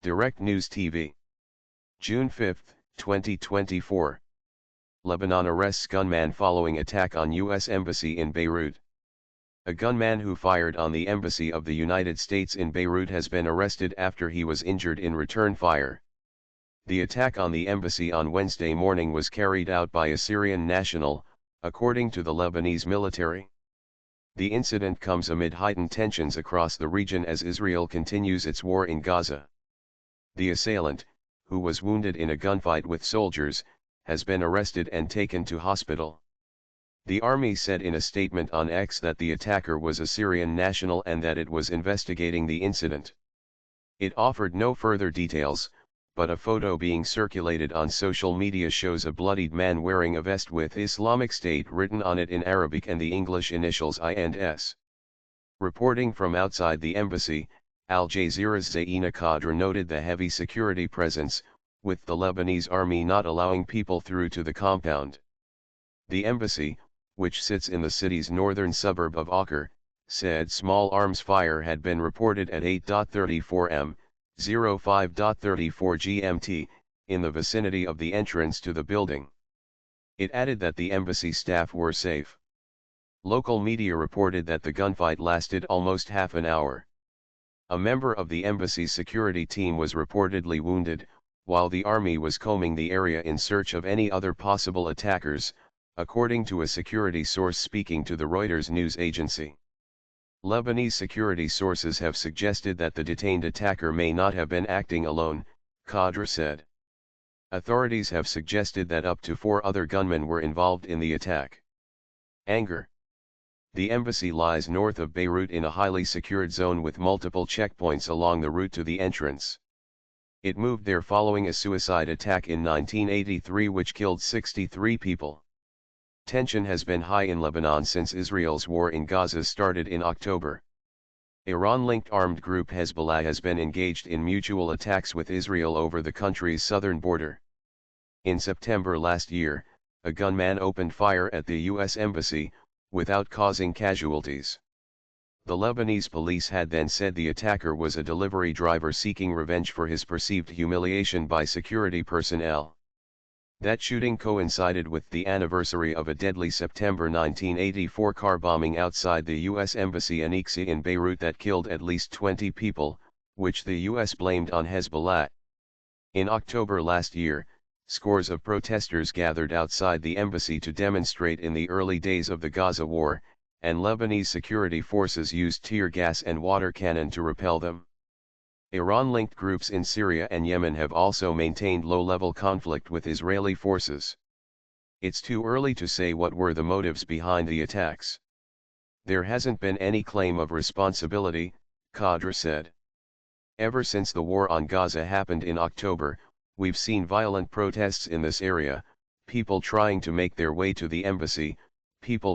Direct News TV. June 5, 2024. Lebanon arrests gunman following attack on U.S. Embassy in Beirut. A gunman who fired on the Embassy of the United States in Beirut has been arrested after he was injured in return fire. The attack on the embassy on Wednesday morning was carried out by a Syrian national, according to the Lebanese military. The incident comes amid heightened tensions across the region as Israel continues its war in Gaza. The assailant, who was wounded in a gunfight with soldiers, has been arrested and taken to hospital. The army said in a statement on X that the attacker was a Syrian national and that it was investigating the incident. It offered no further details, but a photo being circulated on social media shows a bloodied man wearing a vest with Islamic State written on it in Arabic and the English initials I and S. Reporting from outside the embassy, Al Jazeera's Zaina Khadra noted the heavy security presence, with the Lebanese army not allowing people through to the compound. The embassy, which sits in the city's northern suburb of Acre, said small arms fire had been reported at 8:34 m. 05:34 GMT, in the vicinity of the entrance to the building. It added that the embassy staff were safe. Local media reported that the gunfight lasted almost half an hour. A member of the embassy's security team was reportedly wounded, while the army was combing the area in search of any other possible attackers, according to a security source speaking to the Reuters news agency. Lebanese security sources have suggested that the detained attacker may not have been acting alone, Khadra said. Authorities have suggested that up to 4 other gunmen were involved in the attack. Anger. The embassy lies north of Beirut in a highly secured zone with multiple checkpoints along the route to the entrance. It moved there following a suicide attack in 1983 which killed 63 people. Tension has been high in Lebanon since Israel's war in Gaza started in October. Iran-linked armed group Hezbollah has been engaged in mutual attacks with Israel over the country's southern border. In September last year, a gunman opened fire at the U.S. Embassy, without causing casualties. The Lebanese police had then said the attacker was a delivery driver seeking revenge for his perceived humiliation by security personnel. That shooting coincided with the anniversary of a deadly September 1984 car bombing outside the U.S. Embassy in Beirut that killed at least 20 people, which the U.S. blamed on Hezbollah. In October last year, scores of protesters gathered outside the embassy to demonstrate in the early days of the Gaza war, and Lebanese security forces used tear gas and water cannon to repel them. Iran-linked groups in Syria and Yemen have also maintained low-level conflict with Israeli forces. It's too early to say what were the motives behind the attacks. There hasn't been any claim of responsibility, Khadra said. Ever since the war on Gaza happened in October, we've seen violent protests in this area, people trying to make their way to the embassy, people